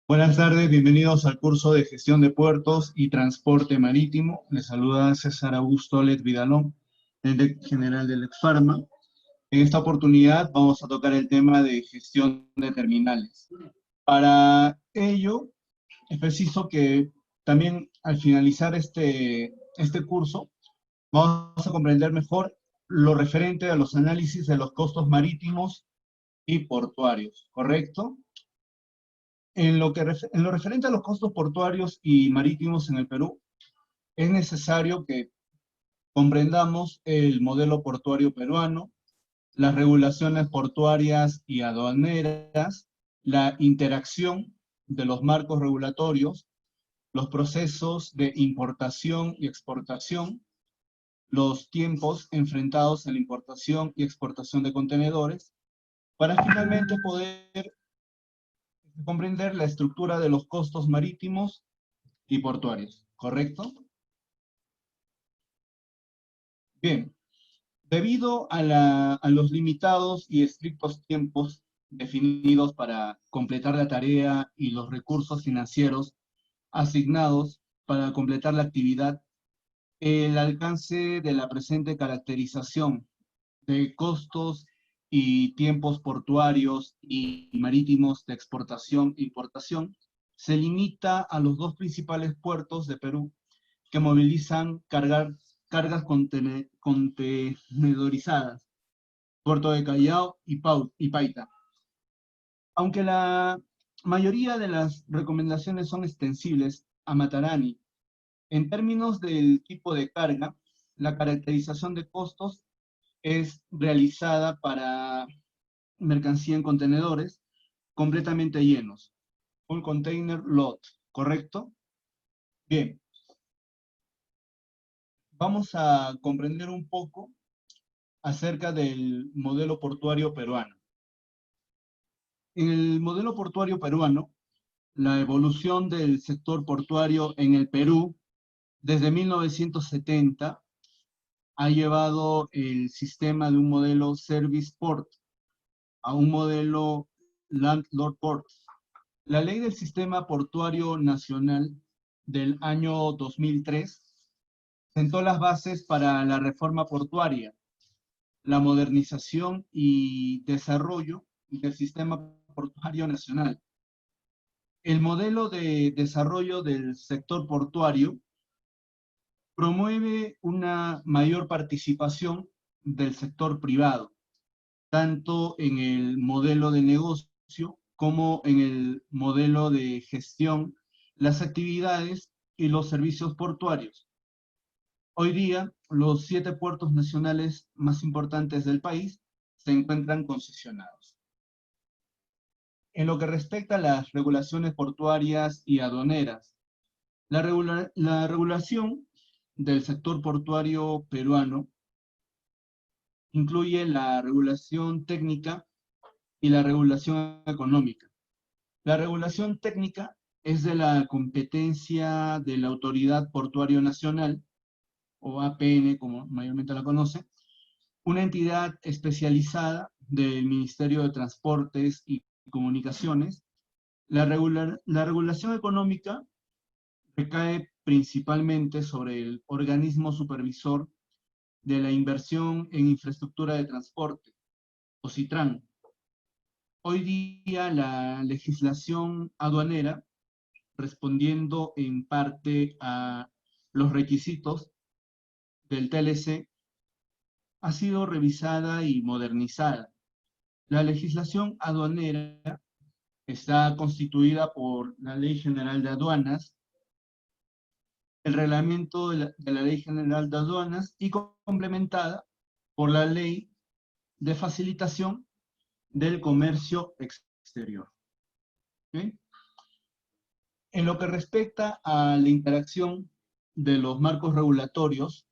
Buenas tardes, bienvenidos al curso de Gestión de Puertos y Transporte Marítimo. Les saluda César Augusto Let Vidalón, gerente general del Exfarma. En esta oportunidad vamos a tocar el tema de gestión de terminales. Para ello, es preciso que también al finalizar este curso, vamos a comprender mejor lo referente a los análisis de los costos marítimos y portuarios, ¿correcto? En lo referente a los costos portuarios y marítimos en el Perú, es necesario que comprendamos el modelo portuario peruano, las regulaciones portuarias y aduaneras, la interacción de los marcos regulatorios, los procesos de importación y exportación, los tiempos enfrentados en la importación y exportación de contenedores, para finalmente poder comprender la estructura de los costos marítimos y portuarios, ¿correcto? Bien, debido a los limitados y estrictos tiempos definidos para completar la tarea y los recursos financieros asignados para completar la actividad, el alcance de la presente caracterización de costos y tiempos portuarios y marítimos de exportación e importación se limita a los dos principales puertos de Perú que movilizan cargas contenedorizadas, Puerto de Callao y Paita. Aunque la mayoría de las recomendaciones son extensibles a Matarani, en términos del tipo de carga, la caracterización de costos es realizada para mercancía en contenedores completamente llenos, un container lot, ¿correcto? Bien, vamos a comprender un poco acerca del modelo portuario peruano. En el modelo portuario peruano, la evolución del sector portuario en el Perú desde 1970 ha llevado el sistema de un modelo Service Port a un modelo Landlord Port. La ley del Sistema Portuario Nacional del año 2003 sentó las bases para la reforma portuaria, la modernización y desarrollo del sistema portuario nacional. El modelo de desarrollo del sector portuario promueve una mayor participación del sector privado, tanto en el modelo de negocio como en el modelo de gestión, las actividades y los servicios portuarios. Hoy día, los 7 puertos nacionales más importantes del país se encuentran concesionados. En lo que respecta a las regulaciones portuarias y aduaneras, la regulación del sector portuario peruano incluye la regulación técnica y la regulación económica. La regulación técnica es de la competencia de la Autoridad Portuaria Nacional, o APN, como mayormente la conoce, una entidad especializada del Ministerio de Transportes y Comunicaciones. La regulación económica recae principalmente sobre el organismo supervisor de la inversión en infraestructura de transporte, o CITRAN. Hoy día la legislación aduanera, respondiendo en parte a los requisitos del TLC, ha sido revisada y modernizada. La legislación aduanera está constituida por la Ley General de Aduanas, el reglamento de la Ley General de Aduanas y complementada por la Ley de Facilitación del Comercio Exterior. ¿Okay? En lo que respecta a la interacción de los marcos regulatorios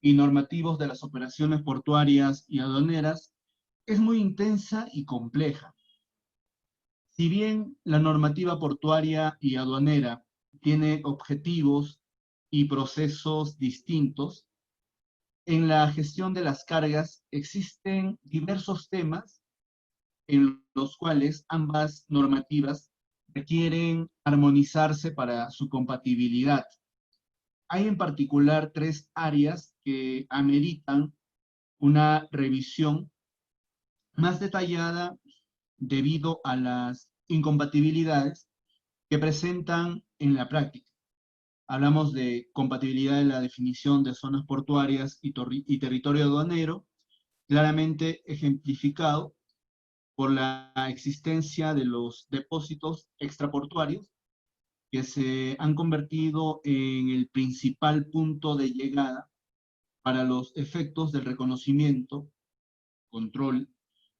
y normativos de las operaciones portuarias y aduaneras, es muy intensa y compleja. Si bien la normativa portuaria y aduanera tiene objetivos y procesos distintos, en la gestión de las cargas existen diversos temas en los cuales ambas normativas requieren armonizarse para su compatibilidad. Hay en particular tres áreas que ameritan una revisión más detallada debido a las incompatibilidades que presentan en la práctica. Hablamos de compatibilidad de la definición de zonas portuarias y territorio aduanero, claramente ejemplificado por la existencia de los depósitos extraportuarios que se han convertido en el principal punto de llegada para los efectos del reconocimiento, control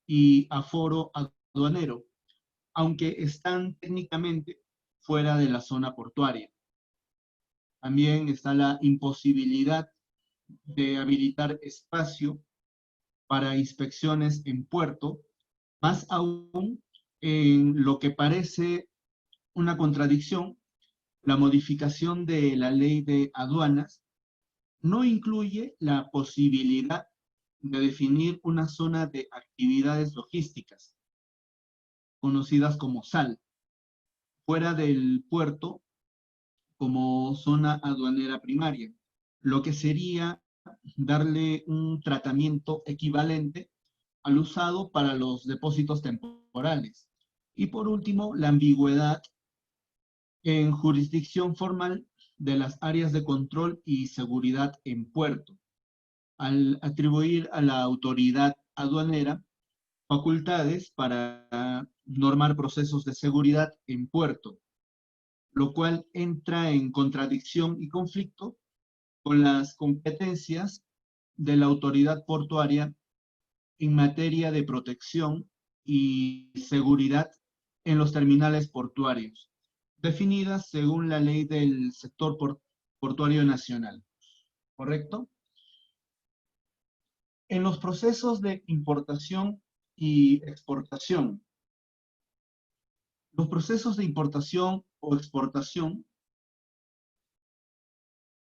y aforo aduanero, aunque están técnicamente fuera de la zona portuaria. También está la imposibilidad de habilitar espacio para inspecciones en puerto, más aún en lo que parece una contradicción, la modificación de la ley de aduanas no incluye la posibilidad de definir una zona de actividades logísticas, conocidas como SAL, fuera del puerto como zona aduanera primaria, lo que sería darle un tratamiento equivalente al usado para los depósitos temporales. Y por último, la ambigüedad en jurisdicción formal de las áreas de control y seguridad en puerto, al atribuir a la autoridad aduanera facultades para normar procesos de seguridad en puerto, lo cual entra en contradicción y conflicto con las competencias de la autoridad portuaria en materia de protección y seguridad en los terminales portuarios, definidas según la ley del sector portuario nacional. ¿Correcto? En los procesos de importación y exportación, los procesos de importación o exportación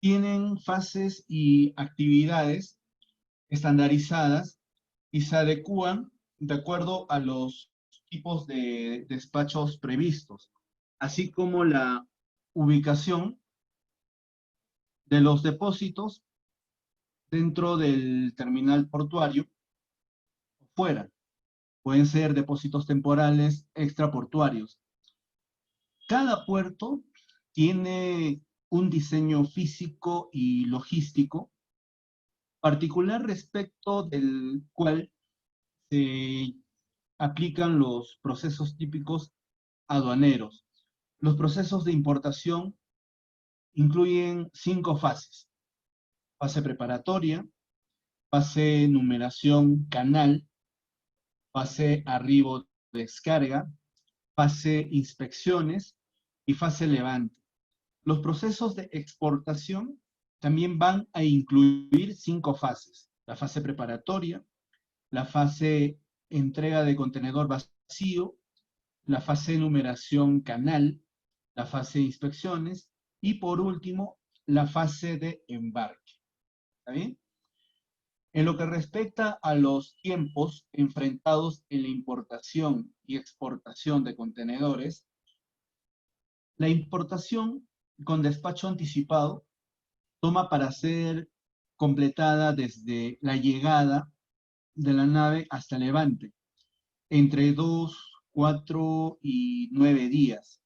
tienen fases y actividades estandarizadas y se adecúan de acuerdo a los tipos de despachos previstos, así como la ubicación de los depósitos dentro del terminal portuario o fuera. Pueden ser depósitos temporales extraportuarios. Cada puerto tiene un diseño físico y logístico particular respecto del cual se aplican los procesos típicos aduaneros. Los procesos de importación incluyen 5 fases: fase preparatoria, fase numeración canal, fase arribo-descarga, fase inspecciones y fase levante. Los procesos de exportación también van a incluir 5 fases: la fase preparatoria, la fase entrega de contenedor vacío, la fase de numeración canal, la fase de inspecciones y por último la fase de embarque. ¿Está bien? En lo que respecta a los tiempos enfrentados en la importación y exportación de contenedores, la importación con despacho anticipado toma para ser completada desde la llegada de la nave hasta Levante, entre 2, 4 y 9 días.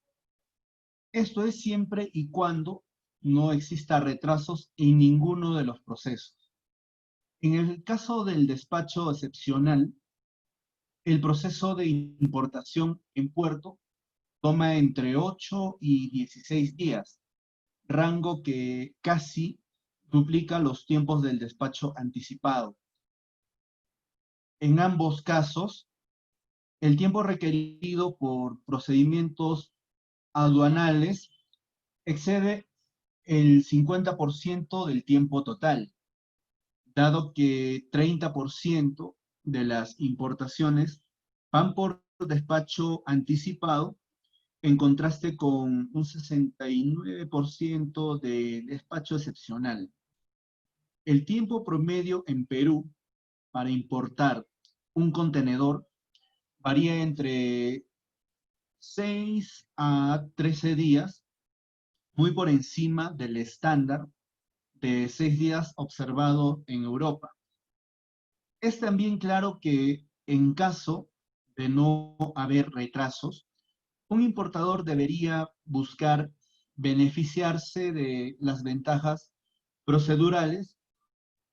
Esto es siempre y cuando no exista retrasos en ninguno de los procesos. En el caso del despacho excepcional, el proceso de importación en puerto toma entre 8 y 16 días, rango que casi duplica los tiempos del despacho anticipado. En ambos casos, el tiempo requerido por procedimientos aduanales excede el 50% del tiempo total, dado que 30% de las importaciones van por despacho anticipado, en contraste con un 69% de despacho excepcional. El tiempo promedio en Perú para importar un contenedor varía entre 6 a 13 días, muy por encima del estándar de 6 días observado en Europa. Es también claro que en caso de no haber retrasos, un importador debería buscar beneficiarse de las ventajas procedurales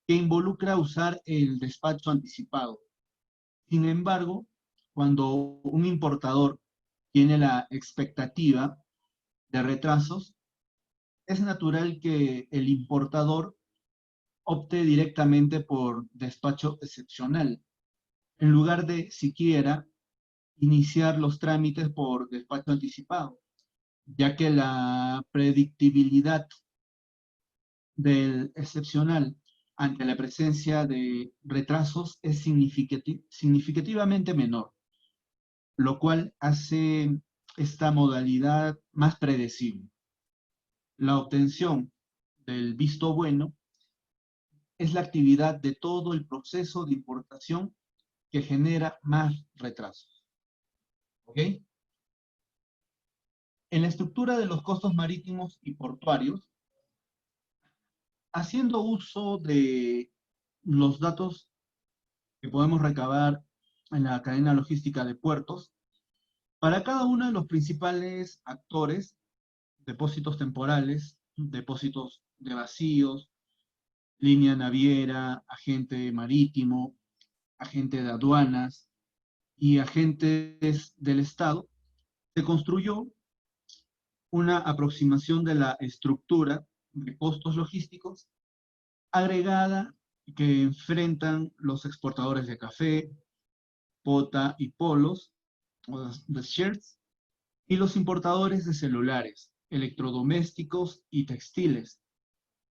que involucra usar el despacho anticipado. Sin embargo, cuando un importador tiene la expectativa de retrasos, es natural que el importador opte directamente por despacho excepcional, en lugar de siquiera iniciar los trámites por despacho anticipado, ya que la predictibilidad del excepcional ante la presencia de retrasos es significativamente menor, lo cual hace esta modalidad más predecible. La obtención del visto bueno es la actividad de todo el proceso de importación que genera más retrasos. ¿Ok? En la estructura de los costos marítimos y portuarios, haciendo uso de los datos que podemos recabar en la cadena logística de puertos, para cada uno de los principales actores, depósitos temporales, depósitos de vacíos, línea naviera, agente marítimo, agente de aduanas y agentes del Estado, se construyó una aproximación de la estructura de costos logísticos agregada que enfrentan los exportadores de café, pota y polos, o de shirts, y los importadores de celulares, electrodomésticos y textiles,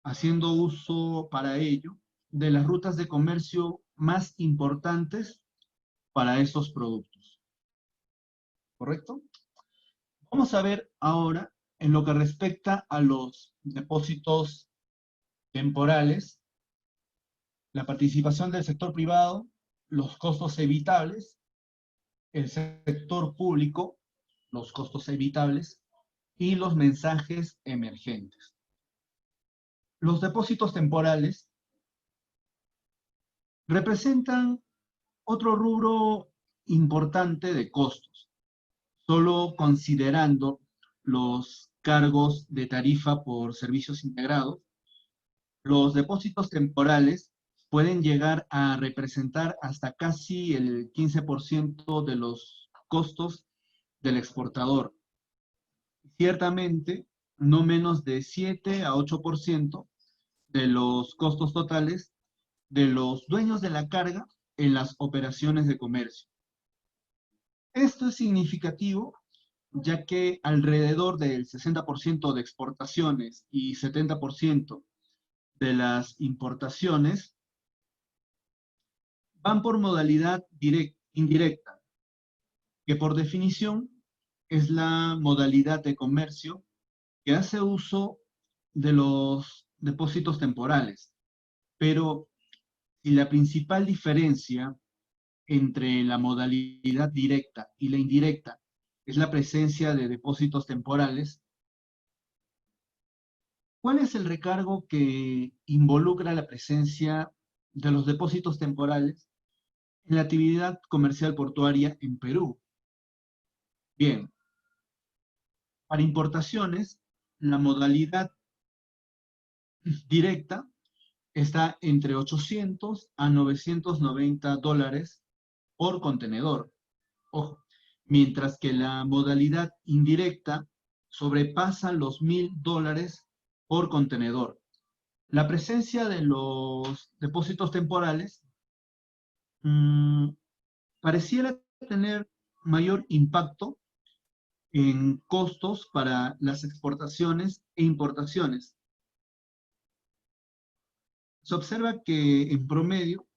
haciendo uso para ello de las rutas de comercio más importantes para esos productos. ¿Correcto? Vamos a ver ahora en lo que respecta a los depósitos temporales, la participación del sector privado, los costos evitables, el sector público, los costos evitables y los mensajes emergentes. Los depósitos temporales representan otro rubro importante de costos, solo considerando los cargos de tarifa por servicios integrados. Los depósitos temporales pueden llegar a representar hasta casi el 15% de los costos del exportador. Ciertamente, no menos de 7 a 8% de los costos totales de los dueños de la carga en las operaciones de comercio. Esto es significativo, ya que alrededor del 60% de exportaciones y 70% de las importaciones van por modalidad indirecta, que por definición es la modalidad de comercio que hace uso de los depósitos temporales. Pero si la principal diferencia entre la modalidad directa y la indirecta es la presencia de depósitos temporales, ¿cuál es el recargo que involucra la presencia de los depósitos temporales en la actividad comercial portuaria en Perú? Bien, para importaciones, la modalidad directa está entre 800 a 990 dólares por contenedor. Ojo, mientras que la modalidad indirecta sobrepasa los $1,000 por contenedor. La presencia de los depósitos temporales pareciera tener mayor impacto en costos para las exportaciones e importaciones. Se observa que en promedio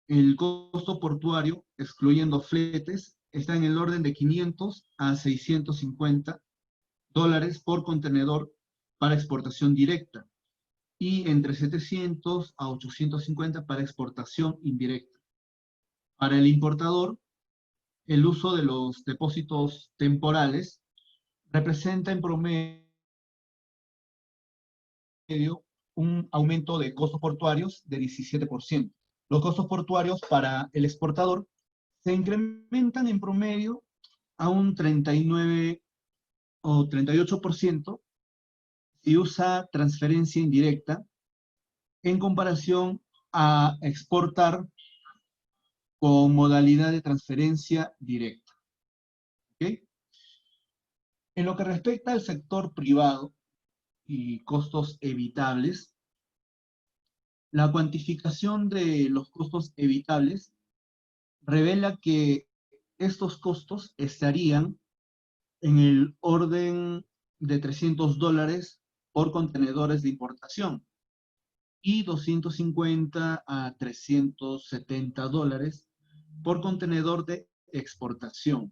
el costo portuario, excluyendo fletes, está en el orden de 500 a 650 dólares por contenedor para exportación directa y entre 700 a 850 para exportación indirecta. Para el importador, el uso de los depósitos temporales representa en promedio un aumento de costos portuarios de 17%. Los costos portuarios para el exportador se incrementan en promedio a un 39 o 38% si usa transferencia indirecta en comparación a exportar con modalidad de transferencia directa. ¿Ok? En lo que respecta al sector privado y costos evitables, la cuantificación de los costos evitables revela que estos costos estarían en el orden de $300 por contenedores de importación y 250 a $370 por contenedor de exportación.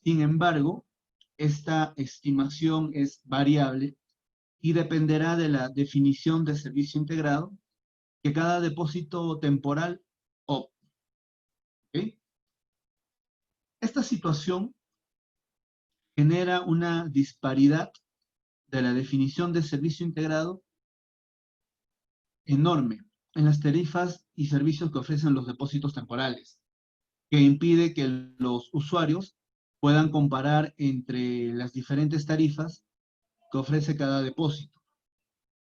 Sin embargo, esta estimación es variable y dependerá de la definición de servicio integrado que cada depósito temporal opte. ¿Ok? Esta situación genera una disparidad de la definición de servicio integrado enorme en las tarifas y servicios que ofrecen los depósitos temporales, que impide que los usuarios puedan comparar entre las diferentes tarifas que ofrece cada depósito.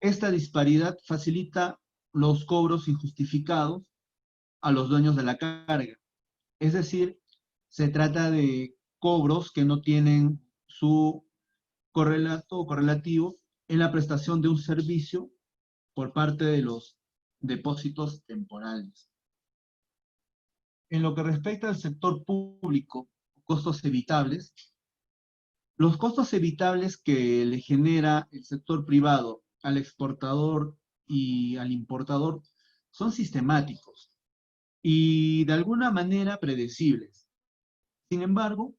Esta disparidad facilita los cobros injustificados a los dueños de la carga. Es decir, se trata de cobros que no tienen su correlato o correlativo en la prestación de un servicio por parte de los depósitos temporales. En lo que respecta al sector público, costos evitables, los costos evitables que le genera el sector privado al exportador y al importador son sistemáticos y de alguna manera predecibles. Sin embargo,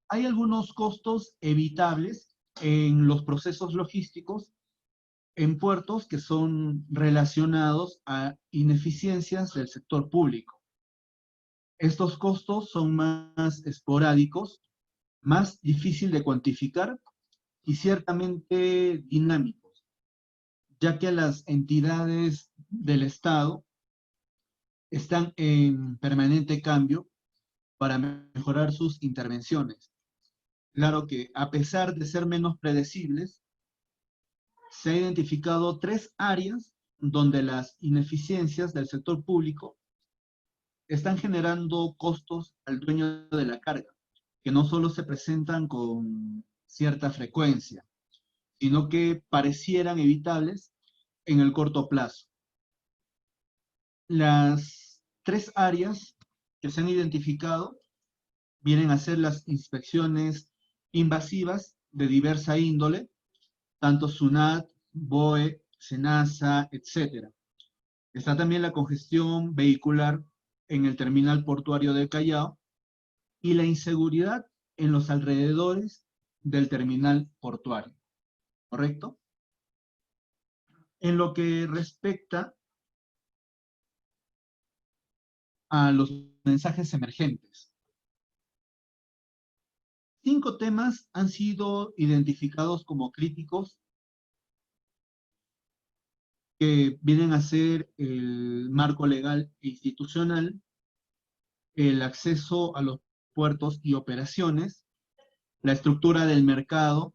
hay algunos costos evitables en los procesos logísticos en puertos que son relacionados a ineficiencias del sector público. Estos costos son más esporádicos, más difícil de cuantificar y ciertamente dinámicos, ya que las entidades del Estado están en permanente cambio para mejorar sus intervenciones. Claro que a pesar de ser menos predecibles, se han identificado 3 áreas donde las ineficiencias del sector público están generando costos al dueño de la carga, que no solo se presentan con cierta frecuencia, sino que parecieran evitables en el corto plazo. Las 3 áreas que se han identificado vienen a ser las inspecciones invasivas de diversa índole, tanto SUNAT, BOE, SENASA, etc. Está también la congestión vehicular en el terminal portuario del Callao y la inseguridad en los alrededores del terminal portuario, ¿correcto? En lo que respecta a los mensajes emergentes, 5 temas han sido identificados como críticos que vienen a ser el marco legal e institucional, el acceso a los puertos y operaciones, la estructura del mercado,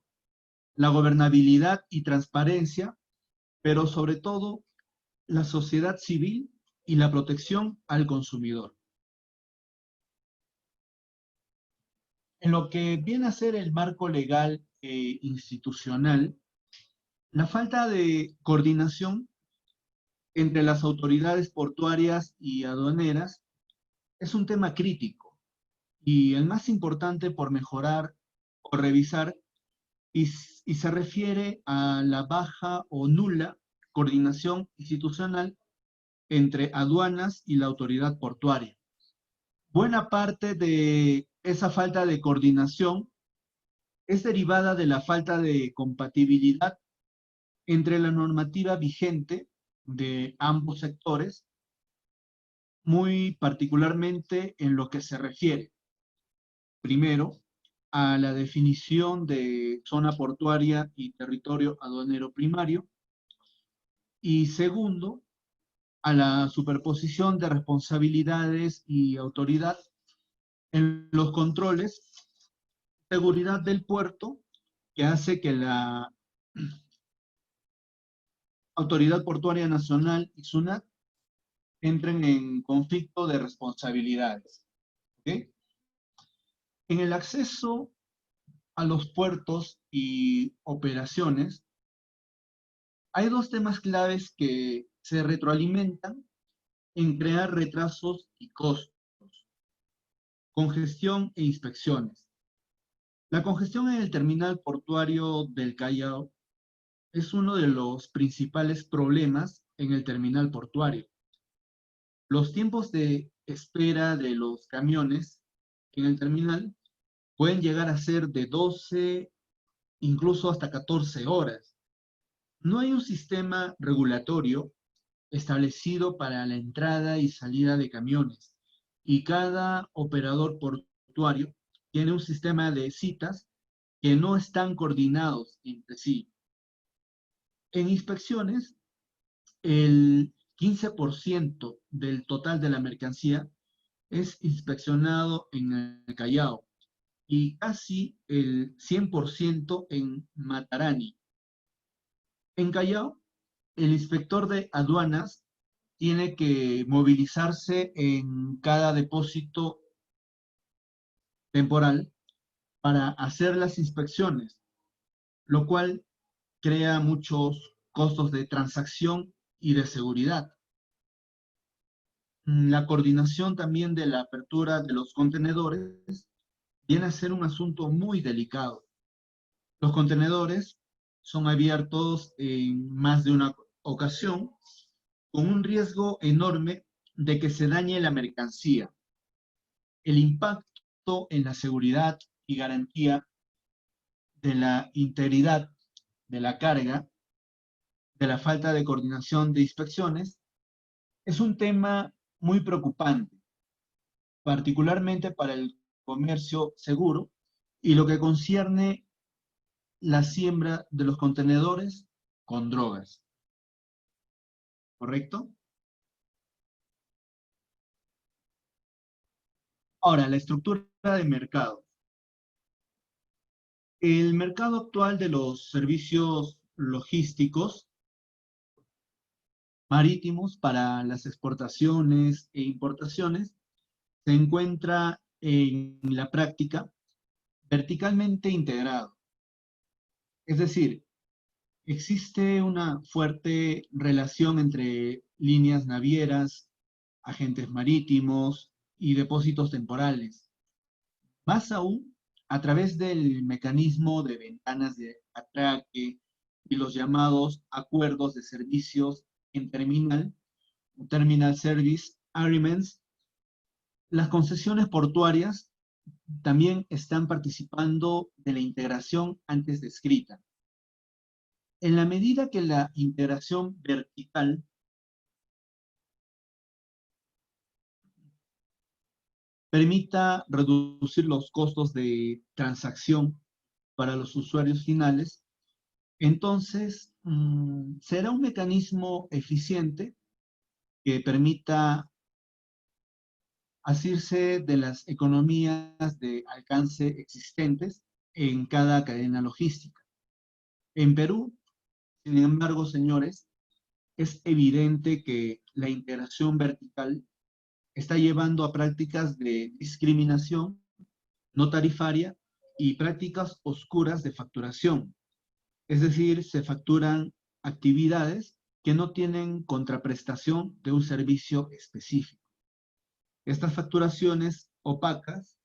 la gobernabilidad y transparencia, pero sobre todo la sociedad civil y la protección al consumidor. En lo que viene a ser el marco legal e institucional, la falta de coordinación entre las autoridades portuarias y aduaneras es un tema crítico y el más importante por mejorar o revisar y se refiere a la baja o nula coordinación institucional entre aduanas y la autoridad portuaria. Buena parte de esa falta de coordinación es derivada de la falta de compatibilidad entre la normativa vigente de ambos sectores, muy particularmente en lo que se refiere primero, a la definición de zona portuaria y territorio aduanero primario, y segundo, a la superposición de responsabilidades y autoridad en los controles, seguridad del puerto, que hace que la Autoridad Portuaria Nacional y SUNAT entren en conflicto de responsabilidades. ¿Ok? En el acceso a los puertos y operaciones, hay dos temas claves que se retroalimentan en crear retrasos y costos: congestión e inspecciones. La congestión en el terminal portuario del Callao es uno de los principales problemas en el terminal portuario. Los tiempos de espera de los camiones en el terminal pueden llegar a ser de 12, incluso hasta 14 horas. No hay un sistema regulatorio establecido para la entrada y salida de camiones, y cada operador portuario tiene un sistema de citas que no están coordinados entre sí. En inspecciones, el 15% del total de la mercancía es inspeccionado en el Callao y casi el 100% en Matarani. En Callao, el inspector de aduanas tiene que movilizarse en cada depósito temporal para hacer las inspecciones, lo cual crea muchos costos de transacción y de seguridad. La coordinación también de la apertura de los contenedores viene a ser un asunto muy delicado. Los contenedores son abiertos en más de una ocasión, con un riesgo enorme de que se dañe la mercancía. El impacto en la seguridad y garantía de la integridad de la carga, de la falta de coordinación de inspecciones, es un tema muy preocupante, particularmente para el comercio seguro y lo que concierne la siembra de los contenedores con drogas. ¿Correcto? Ahora, la estructura de mercado. El mercado actual de los servicios logísticos marítimos para las exportaciones e importaciones se encuentra en la práctica verticalmente integrado. Es decir, existe una fuerte relación entre líneas navieras, agentes marítimos y depósitos temporales. Más aún, a través del mecanismo de ventanas de atraque y los llamados acuerdos de servicios en terminal, Terminal Service Agreements, las concesiones portuarias también están participando de la integración antes descrita. En la medida que la integración vertical permita reducir los costos de transacción para los usuarios finales, entonces será un mecanismo eficiente que permita asirse de las economías de alcance existentes en cada cadena logística. En Perú, sin embargo, señores, es evidente que la integración vertical está llevando a prácticas de discriminación no tarifaria y prácticas oscuras de facturación. Es decir, se facturan actividades que no tienen contraprestación de un servicio específico. Estas facturaciones opacas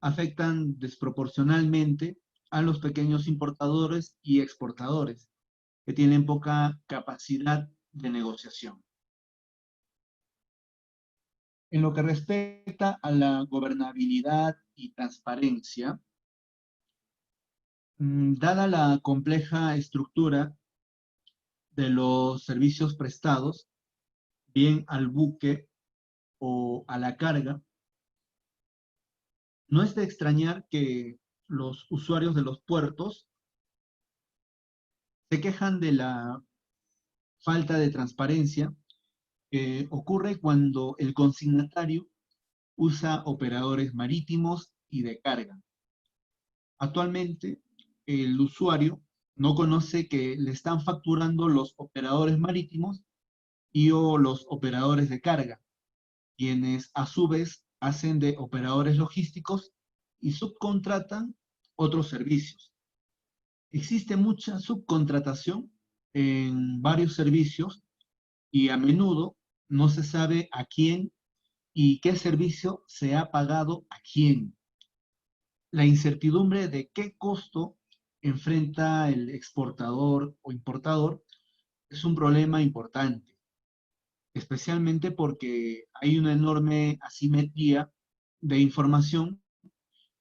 afectan desproporcionalmente a los pequeños importadores y exportadores, que tienen poca capacidad de negociación. En lo que respecta a la gobernabilidad y transparencia, dada la compleja estructura de los servicios prestados, bien al buque o a la carga, No es de extrañar que los usuarios de los puertos se quejan de la falta de transparencia que ocurre cuando el consignatario usa operadores marítimos y de carga. Actualmente, el usuario no conoce que le están facturando los operadores marítimos y o los operadores de carga, quienes a su vez hacen de operadores logísticos y subcontratan otros servicios. Existe mucha subcontratación en varios servicios y a menudo no se sabe a quién y qué servicio se ha pagado a quién. La incertidumbre de qué costo enfrenta el exportador o importador es un problema importante, especialmente porque hay una enorme asimetría de información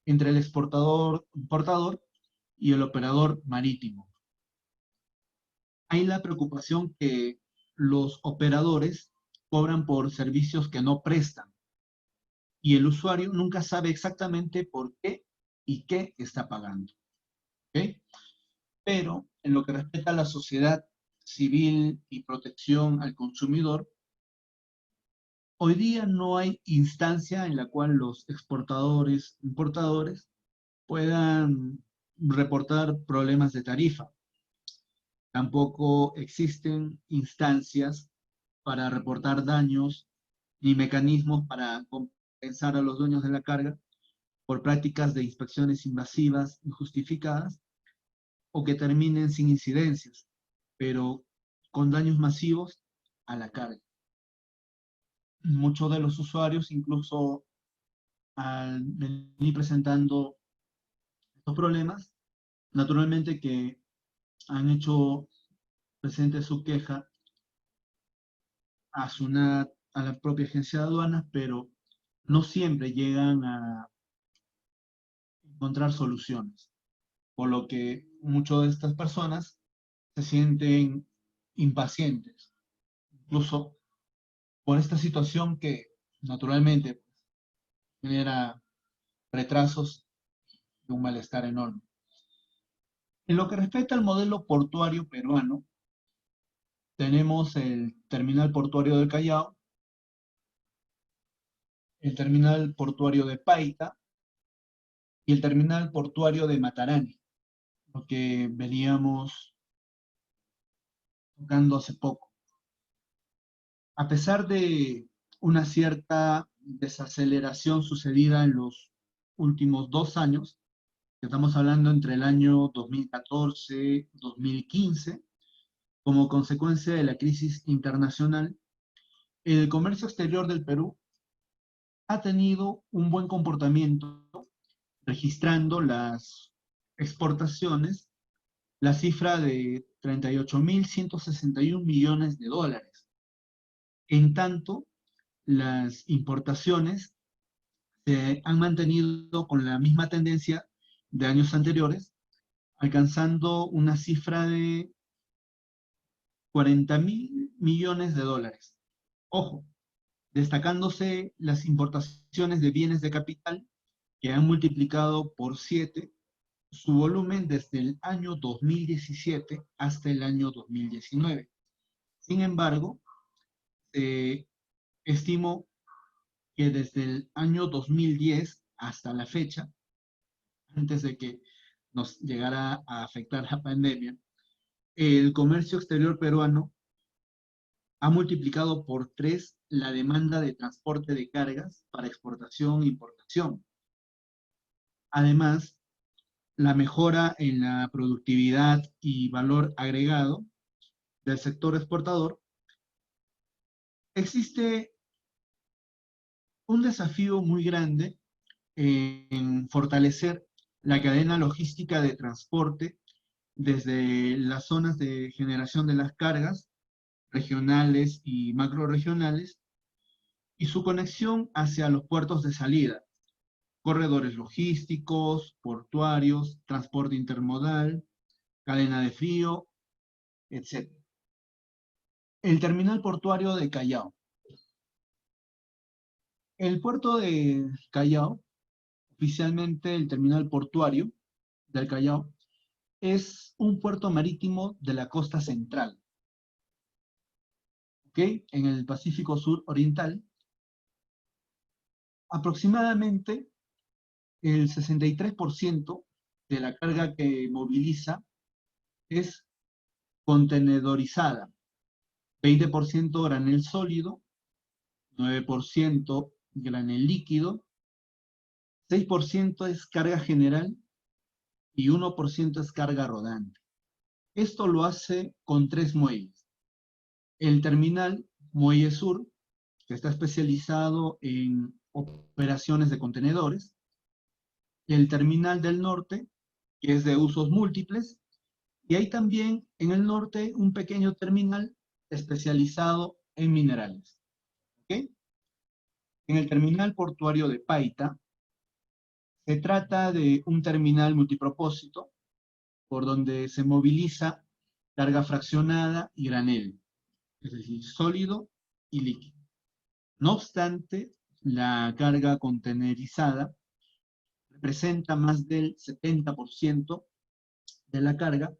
entre el exportador, importador y el operador marítimo. Hay la preocupación que los operadores cobran por servicios que no prestan y el usuario nunca sabe exactamente por qué y qué está pagando. ¿Ok? Pero en lo que respecta a la sociedad civil y protección al consumidor, hoy día no hay instancia en la cual los exportadores, importadores puedan reportar problemas de tarifa. Tampoco existen instancias para reportar daños ni mecanismos para compensar a los dueños de la carga por prácticas de inspecciones invasivas, injustificadas o que terminen sin incidencias, pero con daños masivos a la carga. Muchos de los usuarios, incluso al venir presentando estos problemas, naturalmente que han hecho presente su queja a SUNAT, a la propia agencia de aduanas, pero no siempre llegan a encontrar soluciones, por lo que muchas de estas personas se sienten impacientes, incluso por esta situación que naturalmente genera retrasos y un malestar enorme. En lo que respecta al modelo portuario peruano, tenemos el terminal portuario del Callao, el terminal portuario de Paita y el terminal portuario de Matarani, lo que veníamos tocando hace poco. A pesar de una cierta desaceleración sucedida en los últimos 2 años, que estamos hablando entre el año 2014-2015, como consecuencia de la crisis internacional, el comercio exterior del Perú ha tenido un buen comportamiento, registrando las exportaciones la cifra de 38.161 millones de dólares. En tanto, las importaciones se han mantenido con la misma tendencia de años anteriores, alcanzando una cifra de 40.000 millones de dólares. Ojo, destacándose las importaciones de bienes de capital que han multiplicado por 7 su volumen desde el año 2017 hasta el año 2019. Sin embargo, se estimó que desde el año 2010 hasta la fecha, antes de que nos llegara a afectar la pandemia, el comercio exterior peruano ha multiplicado por 3 la demanda de transporte de cargas para exportación e importación. Además, la mejora en la productividad y valor agregado del sector exportador, existe un desafío muy grande en fortalecer la cadena logística de transporte desde las zonas de generación de las cargas regionales y macrorregionales y su conexión hacia los puertos de salida, corredores logísticos, portuarios, transporte intermodal, cadena de frío, etc. El terminal portuario de Callao. El puerto de Callao oficialmente el terminal portuario del Callao, es un puerto marítimo de la costa central, ¿ok? En el Pacífico Sur Oriental. Aproximadamente el 63% de la carga que moviliza es contenedorizada, 20% granel sólido, 9% granel líquido, 6% es carga general y 1% es carga rodante. Esto lo hace con 3 muelles. El terminal Muelle Sur, que está especializado en operaciones de contenedores. El terminal del norte, que es de usos múltiples. Y hay también en el norte un pequeño terminal especializado en minerales. ¿Okay? En el terminal portuario de Paita, se trata de un terminal multipropósito por donde se moviliza carga fraccionada y granel, es decir, sólido y líquido. No obstante, la carga contenerizada representa más del 70% de la carga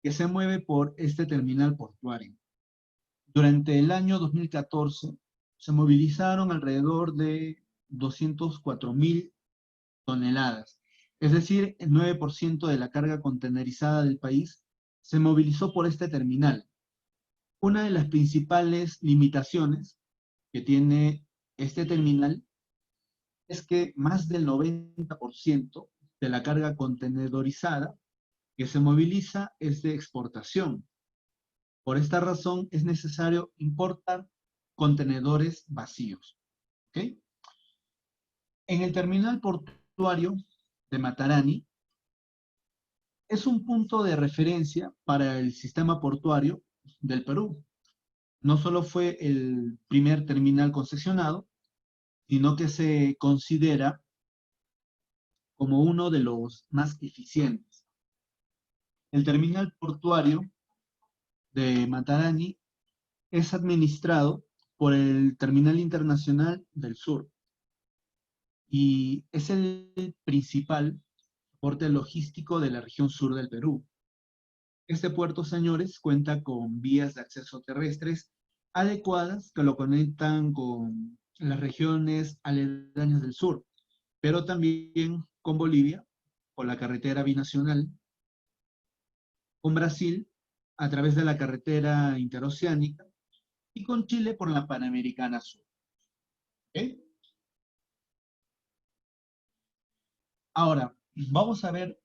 que se mueve por este terminal portuario. Durante el año 2014 se movilizaron alrededor de 204.000 toneladas, es decir, el 9% de la carga contenerizada del país se movilizó por este terminal. Una de las principales limitaciones que tiene este terminal es que más del 90% de la carga contenedorizada que se moviliza es de exportación. Por esta razón es necesario importar contenedores vacíos. ¿Okay? En el terminal portuario de Matarani es un punto de referencia para el sistema portuario del Perú. No solo fue el primer terminal concesionado, sino que se considera como uno de los más eficientes. El terminal portuario de Matarani es administrado por el Terminal Internacional del Sur y es el principal porte logístico de la región sur del Perú. Este puerto, señores, cuenta con vías de acceso terrestres adecuadas que lo conectan con las regiones aledañas del sur, pero también con Bolivia por la carretera binacional, con Brasil a través de la carretera interoceánica y con Chile por la Panamericana Sur. ¿Okay? Ahora, vamos a ver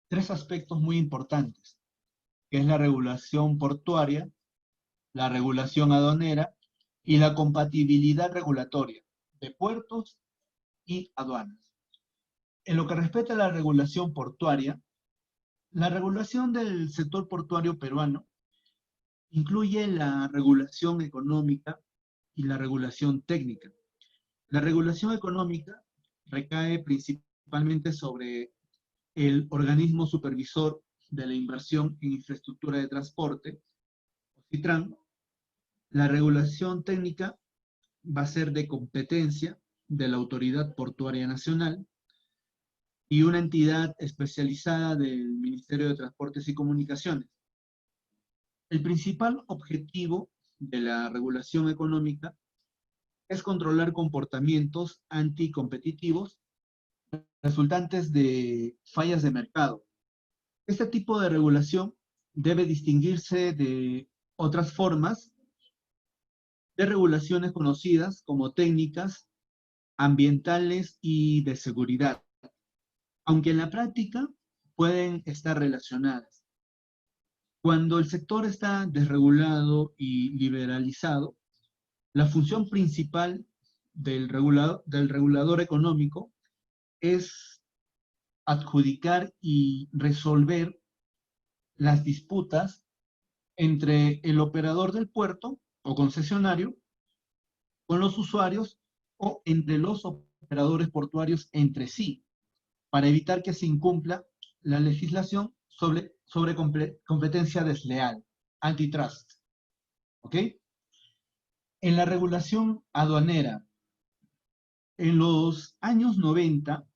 tres aspectos muy importantes, que es la regulación portuaria, la regulación aduanera y la compatibilidad regulatoria de puertos y aduanas. En lo que respecta a la regulación portuaria, la regulación del sector portuario peruano incluye la regulación económica y la regulación técnica. La regulación económica recae principalmente sobre el organismo supervisor de la inversión en infraestructura de transporte, CITRAN. La regulación técnica va a ser de competencia de la Autoridad Portuaria Nacional y una entidad especializada del Ministerio de Transportes y Comunicaciones. El principal objetivo de la regulación económica es controlar comportamientos anticompetitivos resultantes de fallas de mercado. Este tipo de regulación debe distinguirse de otras formas de regulaciones conocidas como técnicas, ambientales y de seguridad, aunque en la práctica pueden estar relacionadas. Cuando el sector está desregulado y liberalizado, la función principal del regulador económico es adjudicar y resolver las disputas entre el operador del puerto o concesionario con los usuarios o entre los operadores portuarios entre sí, para evitar que se incumpla la legislación sobre competencia desleal, antitrust. ¿Ok? En la regulación aduanera, en los años 90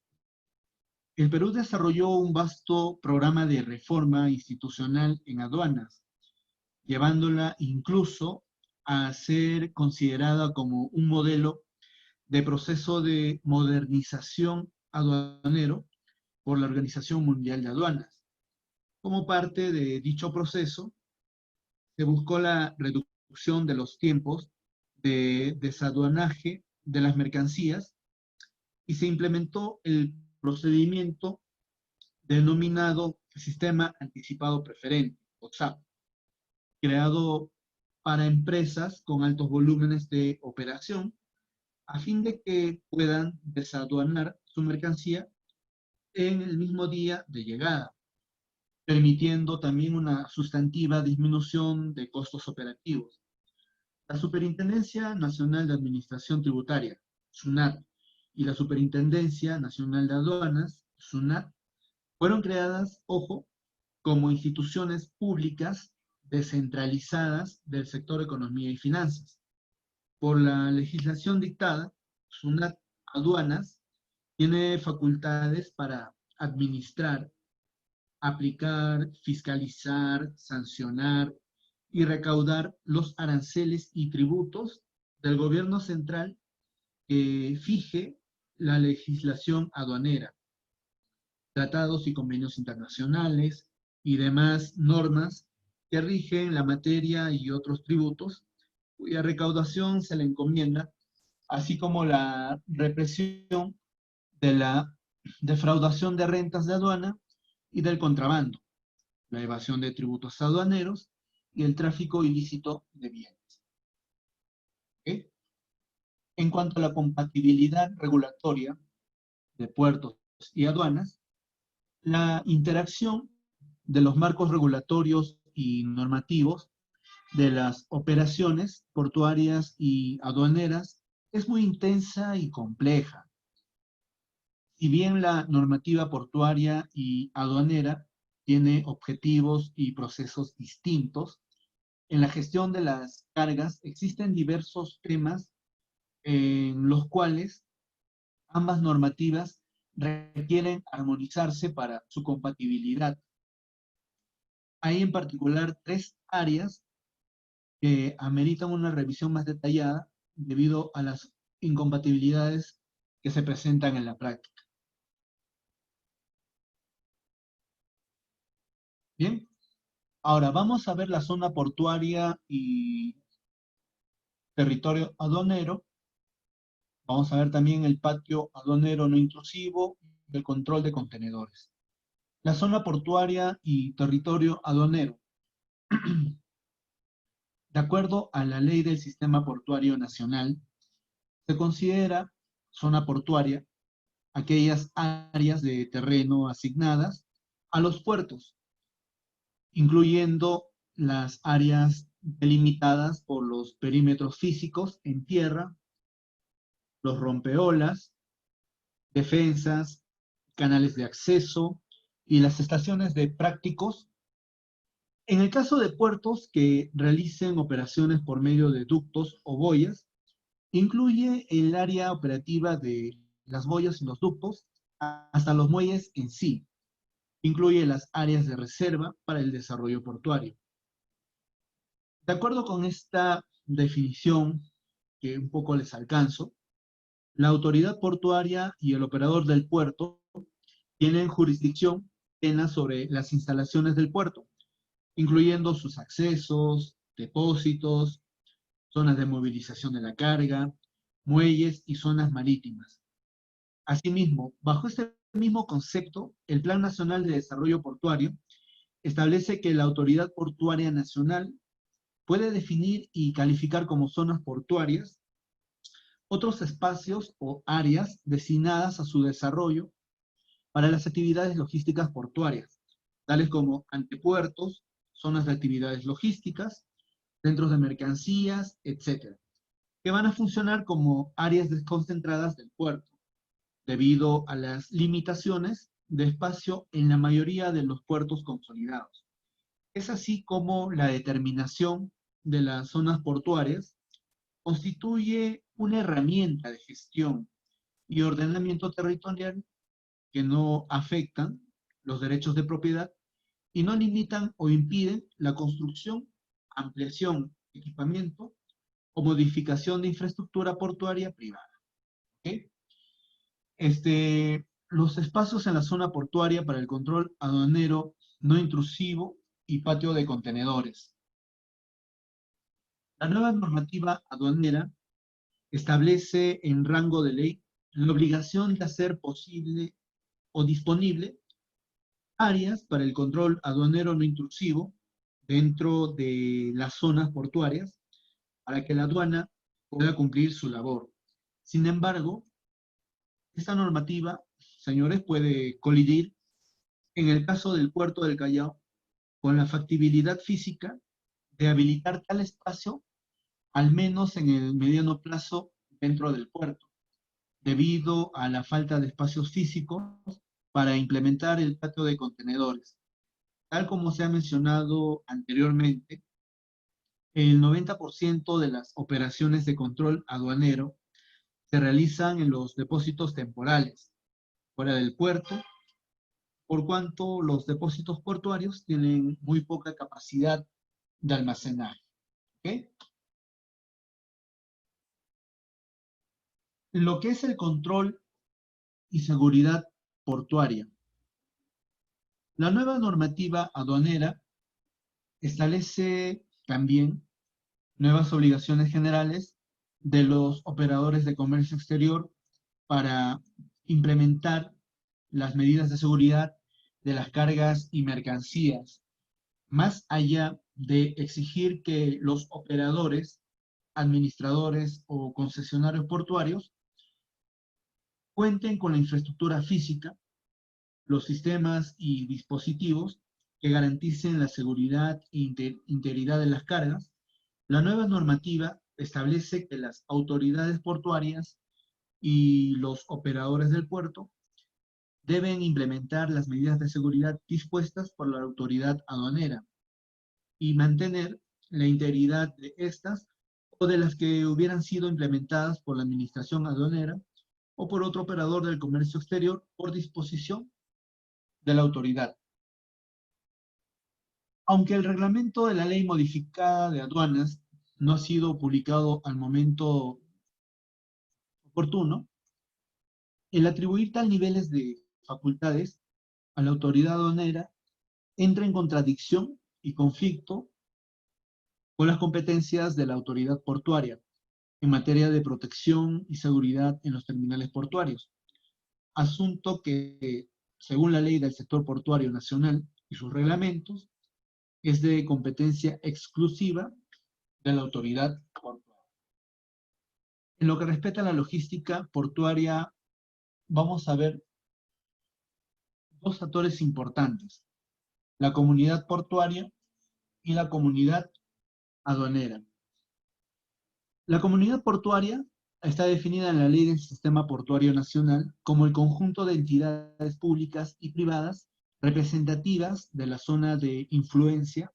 El Perú desarrolló un vasto programa de reforma institucional en aduanas, llevándola incluso a ser considerada como un modelo de proceso de modernización aduanero por la Organización Mundial de Aduanas. Como parte de dicho proceso, se buscó la reducción de los tiempos de desaduanaje de las mercancías y se implementó el procedimiento denominado Sistema Anticipado Preferente, o SAP, creado para empresas con altos volúmenes de operación a fin de que puedan desaduanar su mercancía en el mismo día de llegada, permitiendo también una sustantiva disminución de costos operativos. La Superintendencia Nacional de Administración Tributaria, SUNAT, y la Superintendencia Nacional de Aduanas, SUNAT, fueron creadas, ojo, como instituciones públicas descentralizadas del sector economía y finanzas. Por la legislación dictada, SUNAT Aduanas tiene facultades para administrar, aplicar, fiscalizar, sancionar y recaudar los aranceles y tributos del gobierno central que fije la legislación aduanera, tratados y convenios internacionales y demás normas que rigen la materia y otros tributos, cuya recaudación se le encomienda, así como la represión de la defraudación de rentas de aduana y del contrabando, la evasión de tributos aduaneros y el tráfico ilícito de bienes. ¿Okay? En cuanto a la compatibilidad regulatoria de puertos y aduanas, la interacción de los marcos regulatorios y normativos de las operaciones portuarias y aduaneras es muy intensa y compleja. Si bien la normativa portuaria y aduanera tiene objetivos y procesos distintos, en la gestión de las cargas existen diversos temas en los cuales ambas normativas requieren armonizarse para su compatibilidad. Hay en particular tres áreas que ameritan una revisión más detallada debido a las incompatibilidades que se presentan en la práctica. Bien, ahora vamos a ver la zona portuaria y territorio aduanero. Vamos a ver también el patio aduanero no intrusivo y el control de contenedores. La zona portuaria y territorio aduanero. De acuerdo a la ley del Sistema Portuario Nacional, se considera zona portuaria aquellas áreas de terreno asignadas a los puertos, incluyendo las áreas delimitadas por los perímetros físicos en tierra, los rompeolas, defensas, canales de acceso y las estaciones de prácticos. En el caso de puertos que realicen operaciones por medio de ductos o boyas, incluye el área operativa de las boyas y los ductos hasta los muelles en sí. Incluye las áreas de reserva para el desarrollo portuario. De acuerdo con esta definición, que un poco les alcanzo, la autoridad portuaria y el operador del puerto tienen jurisdicción plena sobre las instalaciones del puerto, incluyendo sus accesos, depósitos, zonas de movilización de la carga, muelles y zonas marítimas. Asimismo, bajo este mismo concepto, el Plan Nacional de Desarrollo Portuario establece que la Autoridad Portuaria Nacional puede definir y calificar como zonas portuarias otros espacios o áreas destinadas a su desarrollo para las actividades logísticas portuarias, tales como antepuertos, zonas de actividades logísticas, centros de mercancías, etc., que van a funcionar como áreas desconcentradas del puerto, debido a las limitaciones de espacio en la mayoría de los puertos consolidados. Es así como la determinación de las zonas portuarias constituye una herramienta de gestión y ordenamiento territorial que no afectan los derechos de propiedad y no limitan o impiden la construcción, ampliación, equipamiento o modificación de infraestructura portuaria privada. ¿Ok? Los espacios en la zona portuaria para el control aduanero no intrusivo y patio de contenedores. La nueva normativa aduanera establece en rango de ley la obligación de hacer posible o disponible áreas para el control aduanero no intrusivo dentro de las zonas portuarias para que la aduana pueda cumplir su labor. Sin embargo, esta normativa, señores, puede colidir en el caso del puerto del Callao con la factibilidad física de habilitar tal espacio, al menos en el mediano plazo dentro del puerto, debido a la falta de espacios físicos para implementar el patio de contenedores. Tal como se ha mencionado anteriormente, el 90% de las operaciones de control aduanero se realizan en los depósitos temporales, fuera del puerto, por cuanto los depósitos portuarios tienen muy poca capacidad de almacenaje. ¿Ok? Lo que es el control y seguridad portuaria. La nueva normativa aduanera establece también nuevas obligaciones generales de los operadores de comercio exterior para implementar las medidas de seguridad de las cargas y mercancías, más allá de exigir que los operadores, administradores o concesionarios portuarios cuenten con la infraestructura física, los sistemas y dispositivos que garanticen la seguridad e integridad de las cargas. La nueva normativa establece que las autoridades portuarias y los operadores del puerto deben implementar las medidas de seguridad dispuestas por la autoridad aduanera y mantener la integridad de estas o de las que hubieran sido implementadas por la administración aduanera o por otro operador del comercio exterior por disposición de la autoridad. Aunque el reglamento de la ley modificada de aduanas no ha sido publicado al momento oportuno, el atribuir tal niveles de facultades a la autoridad aduanera entra en contradicción y conflicto con las competencias de la autoridad portuaria en materia de protección y seguridad en los terminales portuarios, asunto que, según la ley del sector portuario nacional y sus reglamentos, es de competencia exclusiva de la autoridad portuaria. En lo que respecta a la logística portuaria, vamos a ver dos actores importantes, la comunidad portuaria y la comunidad aduanera. La comunidad portuaria está definida en la Ley del Sistema Portuario Nacional como el conjunto de entidades públicas y privadas representativas de la zona de influencia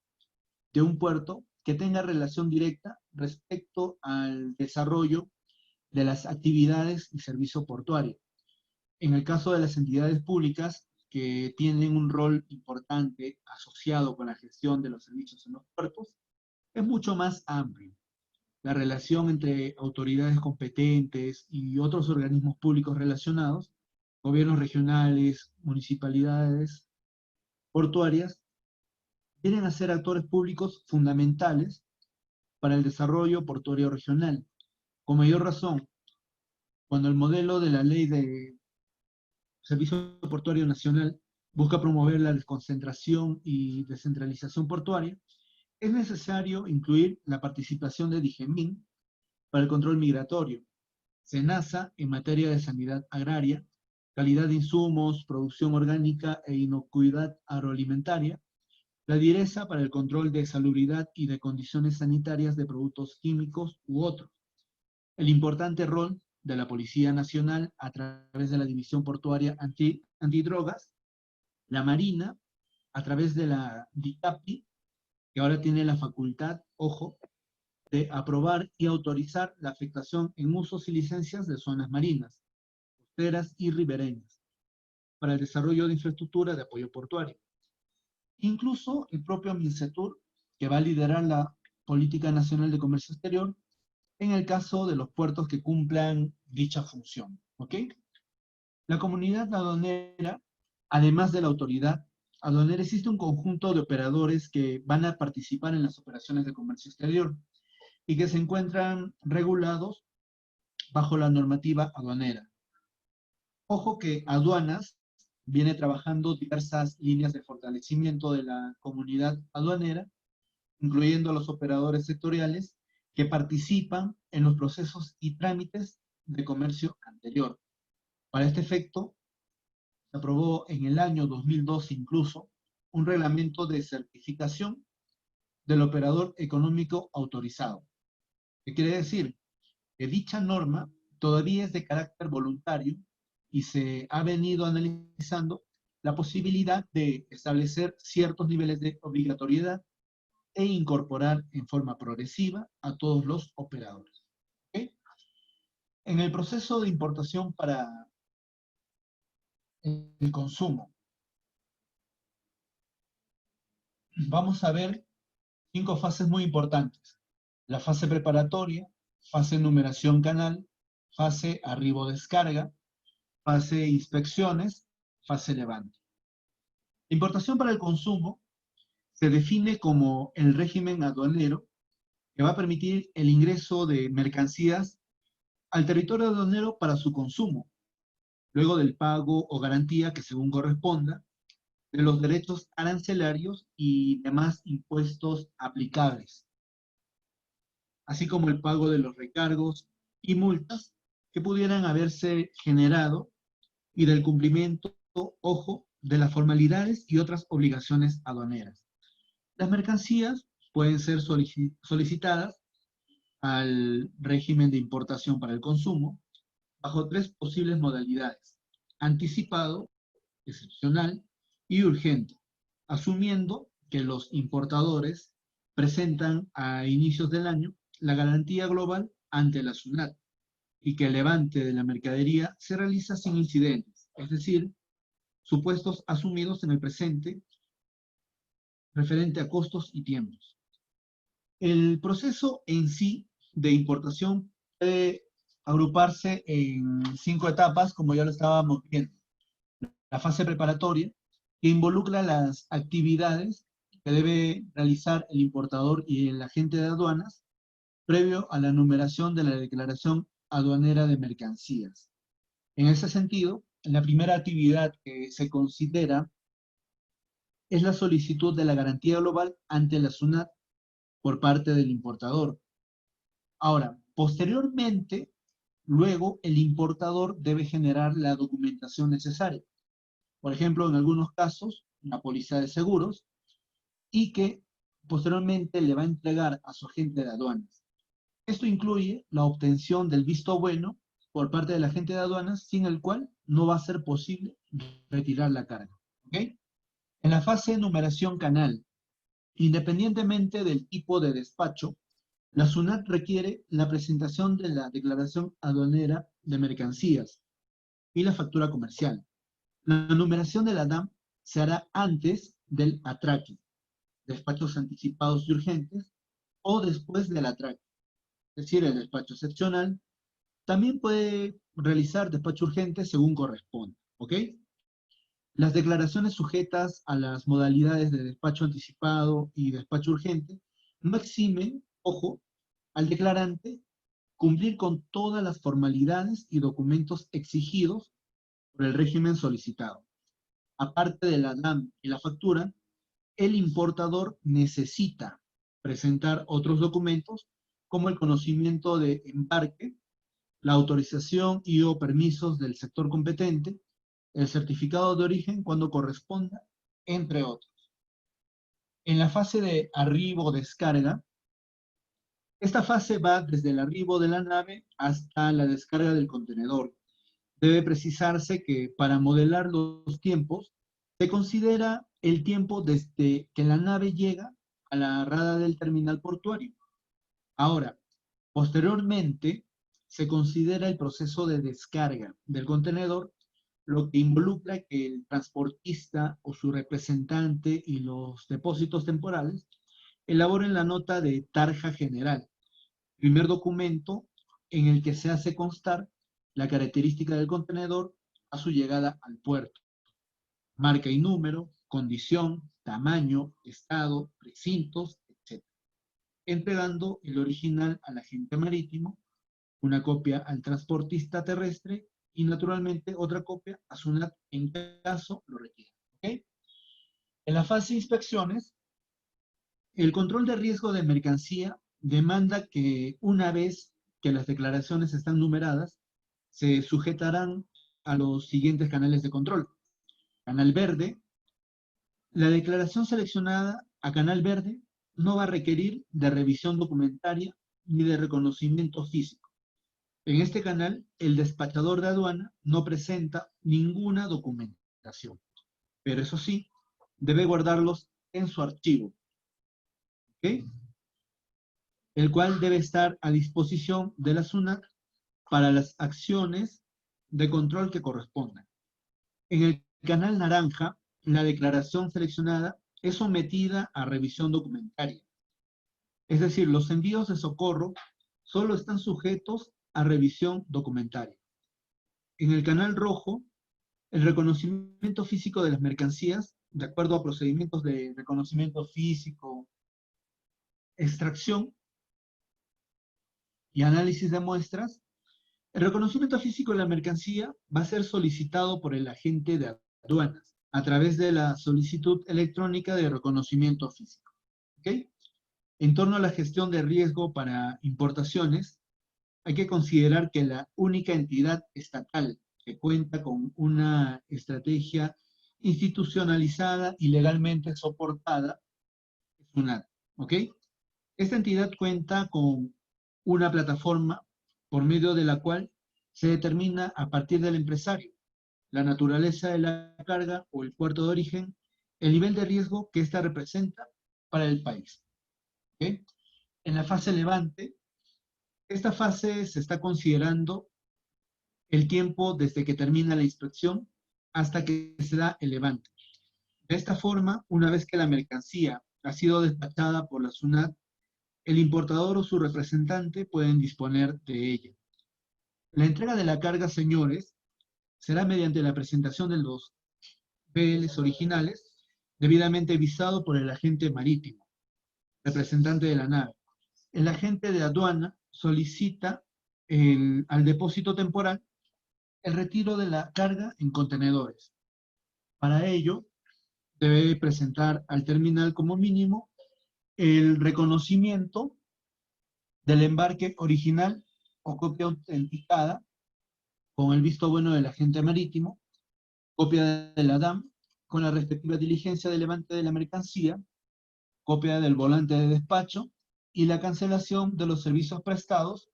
de un puerto que tenga relación directa respecto al desarrollo de las actividades y servicio portuario. En el caso de las entidades públicas que tienen un rol importante asociado con la gestión de los servicios en los puertos, es mucho más amplio. La relación entre autoridades competentes y otros organismos públicos relacionados, gobiernos regionales, municipalidades, portuarias, vienen a ser actores públicos fundamentales para el desarrollo portuario regional. Con mayor razón, cuando el modelo de la Ley de Servicio Portuario Nacional busca promover la desconcentración y descentralización portuaria, es necesario incluir la participación de DIGEMIN para el control migratorio, SENASA en materia de sanidad agraria, calidad de insumos, producción orgánica e inocuidad agroalimentaria, la DIRESA para el control de salubridad y de condiciones sanitarias de productos químicos u otros, el importante rol de la Policía Nacional a través de la División Portuaria Antidrogas, la Marina a través de la DICAPI, que ahora tiene la facultad, ojo, de aprobar y autorizar la afectación en usos y licencias de zonas marinas, costeras y ribereñas. para el desarrollo de infraestructura de apoyo portuario. Incluso el propio MINCETUR, que va a liderar la Política Nacional de Comercio Exterior, en el caso de los puertos que cumplan dicha función. ¿Ok? La comunidad aduanera, además de la autoridad aduanera, existe un conjunto de operadores que van a participar en las operaciones de comercio exterior y que se encuentran regulados bajo la normativa aduanera. Ojo que aduanas viene trabajando diversas líneas de fortalecimiento de la comunidad aduanera, incluyendo a los operadores sectoriales que participan en los procesos y trámites de comercio anterior. Para este efecto, se aprobó en el año 2012 incluso un reglamento de certificación del operador económico autorizado. ¿Qué quiere decir? Que dicha norma todavía es de carácter voluntario y se ha venido analizando la posibilidad de establecer ciertos niveles de obligatoriedad e incorporar en forma progresiva a todos los operadores. ¿Okay? En el proceso de importación para el consumo, vamos a ver 5 fases muy importantes. La fase preparatoria, fase numeración canal, fase arribo-descarga, fase inspecciones, fase levante. La importación para el consumo se define como el régimen aduanero que va a permitir el ingreso de mercancías al territorio aduanero para su consumo, luego del pago o garantía que según corresponda, de los derechos arancelarios y demás impuestos aplicables, así como el pago de los recargos y multas que pudieran haberse generado y del cumplimiento, ojo, de las formalidades y otras obligaciones aduaneras. Las mercancías pueden ser solicitadas al régimen de importación para el consumo bajo 3 posibles modalidades: anticipado, excepcional y urgente, asumiendo que los importadores presentan a inicios del año la garantía global ante la SUNAT y que el levante de la mercadería se realiza sin incidentes, es decir, supuestos asumidos en el presente referente a costos y tiempos. El proceso en sí de importación puede agruparse en 5 etapas, como ya lo estábamos viendo. La fase preparatoria, que involucra las actividades que debe realizar el importador y el agente de aduanas previo a la numeración de la declaración aduanera de mercancías. En ese sentido, la primera actividad que se considera es la solicitud de la garantía global ante la SUNAT por parte del importador. Ahora, posteriormente, luego el importador debe generar la documentación necesaria. Por ejemplo, en algunos casos, una póliza de seguros, y que posteriormente le va a entregar a su agente de aduanas. Esto incluye la obtención del visto bueno por parte del agente de aduanas, sin el cual no va a ser posible retirar la carga. ¿Okay? En la fase de numeración canal, independientemente del tipo de despacho, la SUNAT requiere la presentación de la declaración aduanera de mercancías y la factura comercial. La numeración de la DAM se hará antes del atraque, despachos anticipados y urgentes, o después del atraque, es decir, el despacho excepcional. También puede realizar despacho urgente según corresponda, ¿ok? Las declaraciones sujetas a las modalidades de despacho anticipado y despacho urgente no eximen, ojo, al declarante cumplir con todas las formalidades y documentos exigidos por el régimen solicitado. Aparte de la DAM y la factura, el importador necesita presentar otros documentos como el conocimiento de embarque, la autorización y o permisos del sector competente, el certificado de origen cuando corresponda, entre otros. En la fase de arribo o descarga, esta fase va desde el arribo de la nave hasta la descarga del contenedor. Debe precisarse que para modelar los tiempos, se considera el tiempo desde que la nave llega a la rada del terminal portuario. Ahora, posteriormente, se considera el proceso de descarga del contenedor lo que involucra que el transportista o su representante y los depósitos temporales elaboren la nota de tarja general, primer documento en el que se hace constar la característica del contenedor a su llegada al puerto, marca y número, condición, tamaño, estado, recintos, etc. Entregando el original al agente marítimo, una copia al transportista terrestre y naturalmente otra copia a SUNAT en caso lo requiera. ¿Okay? En la fase de inspecciones, el control de riesgo de mercancía demanda que una vez que las declaraciones están numeradas, se sujetarán a los siguientes canales de control. Canal verde, la declaración seleccionada a canal verde no va a requerir de revisión documentaria ni de reconocimiento físico. En este canal, el despachador de aduana no presenta ninguna documentación, pero eso sí, debe guardarlos en su archivo, ¿ok? El cual debe estar a disposición de la SUNAT para las acciones de control que correspondan. En el canal naranja, la declaración seleccionada es sometida a revisión documentaria. Es decir, los envíos de socorro solo están sujetos a revisión documentaria. En el canal rojo, el reconocimiento físico de las mercancías, de acuerdo a procedimientos de reconocimiento físico, extracción y análisis de muestras, el reconocimiento físico de la mercancía va a ser solicitado por el agente de aduanas a través de la solicitud electrónica de reconocimiento físico. ¿Okay? En torno a la gestión de riesgo para importaciones, hay que considerar que la única entidad estatal que cuenta con una estrategia institucionalizada y legalmente soportada es SUNAT. ¿Ok? Esta entidad cuenta con una plataforma por medio de la cual se determina a partir del empresario la naturaleza de la carga o el puerto de origen, el nivel de riesgo que ésta representa para el país. ¿Okay? En la fase levante, esta fase se está considerando el tiempo desde que termina la inspección hasta que se da el levante. De esta forma, una vez que la mercancía ha sido despachada por la SUNAT, el importador o su representante pueden disponer de ella. La entrega de la carga, señores, será mediante la presentación de los PLs originales, debidamente visado por el agente marítimo, representante de la nave. El agente de aduana solicita al depósito temporal el retiro de la carga en contenedores. Para ello, debe presentar al terminal como mínimo el reconocimiento del embarque original o copia autenticada con el visto bueno del agente marítimo, copia de la DAM con la respectiva diligencia de levante de la mercancía, copia del volante de despacho y la cancelación de los servicios prestados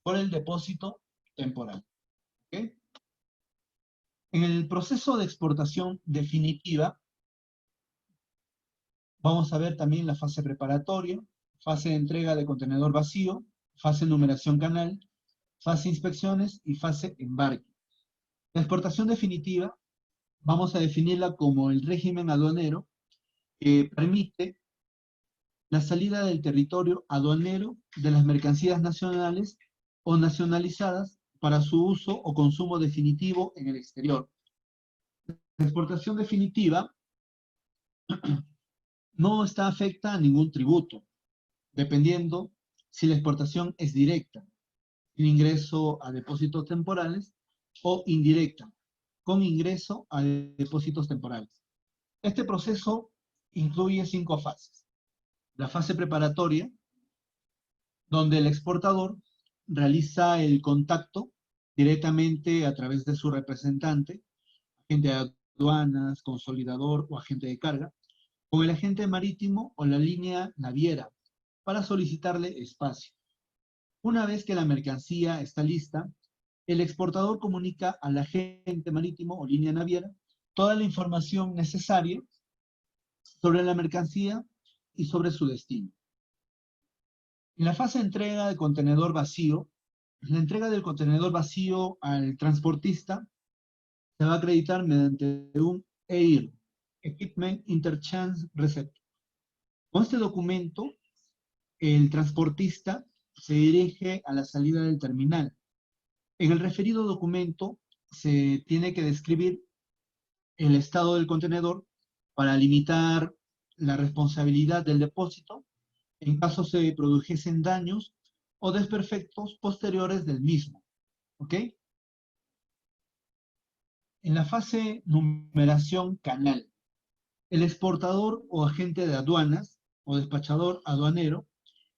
por el depósito temporal. ¿Okay? En el proceso de exportación definitiva, vamos a ver también la fase preparatoria, fase de entrega de contenedor vacío, fase numeración canal, fase inspecciones y fase embarque. La exportación definitiva vamos a definirla como el régimen aduanero que permite la salida del territorio aduanero de las mercancías nacionales o nacionalizadas para su uso o consumo definitivo en el exterior. La exportación definitiva no está afecta a ningún tributo, dependiendo si la exportación es directa, sin ingreso a depósitos temporales, o indirecta, con ingreso a depósitos temporales. Este proceso incluye 5 fases. La fase preparatoria, donde el exportador realiza el contacto directamente a través de su representante, agente de aduanas, consolidador o agente de carga, con el agente marítimo o la línea naviera para solicitarle espacio. Una vez que la mercancía está lista, el exportador comunica al agente marítimo o línea naviera toda la información necesaria sobre la mercancía y sobre su destino. En la fase de entrega de contenedor vacío, la entrega del contenedor vacío al transportista se va a acreditar mediante un EIR, Equipment Interchange Receipt. Con este documento, el transportista se dirige a la salida del terminal. En el referido documento se tiene que describir el estado del contenedor para limitar la responsabilidad del depósito en caso se produjesen daños o desperfectos posteriores del mismo. ¿Ok? En la fase numeración canal, el exportador o agente de aduanas o despachador aduanero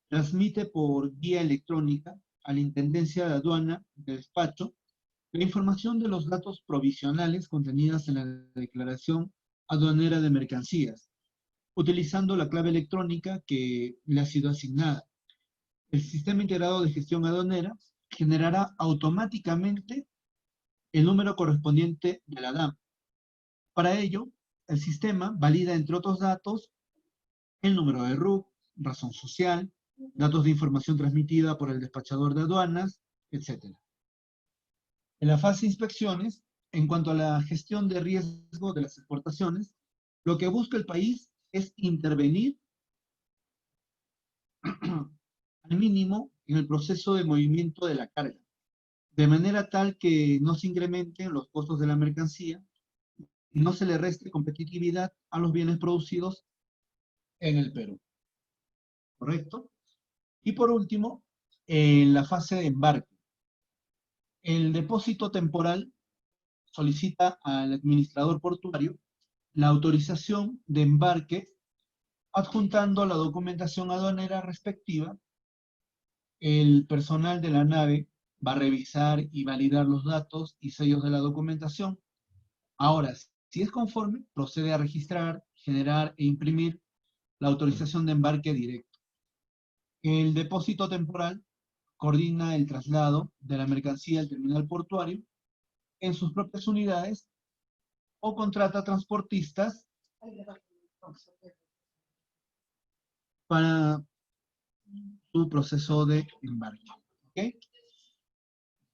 transmite por vía electrónica a la Intendencia de Aduana de Despacho la información de los datos provisionales contenidas en la Declaración Aduanera de Mercancías, utilizando la clave electrónica que le ha sido asignada. El Sistema Integrado de Gestión Aduanera generará automáticamente el número correspondiente de la DAM. Para ello, el sistema valida, entre otros datos, el número de RUC, razón social, datos de información transmitida por el despachador de aduanas, etc. En la fase de inspecciones, en cuanto a la gestión de riesgo de las exportaciones, lo que busca el país es intervenir al mínimo en el proceso de movimiento de la carga, de manera tal que no se incrementen los costos de la mercancía y no se le reste competitividad a los bienes producidos en el Perú. ¿Correcto? Y por último, en la fase de embarque, el depósito temporal solicita al administrador portuario la autorización de embarque adjuntando la documentación aduanera respectiva. El personal de la nave va a revisar y validar los datos y sellos de la documentación. Ahora, si es conforme, procede a registrar, generar e imprimir la autorización de embarque directo. El depósito temporal coordina el traslado de la mercancía al terminal portuario en sus propias unidades o contrata transportistas para su proceso de embarque. ¿Ok?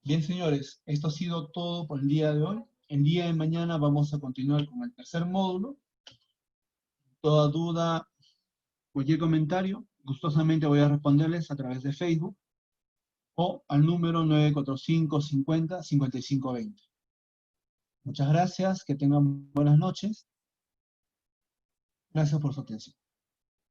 Bien, señores, esto ha sido todo por el día de hoy. El día de mañana vamos a continuar con el tercer módulo. Toda duda, cualquier comentario, gustosamente voy a responderles a través de Facebook o al número 945 50 55 20. Muchas gracias, que tengan buenas noches. Gracias por su atención.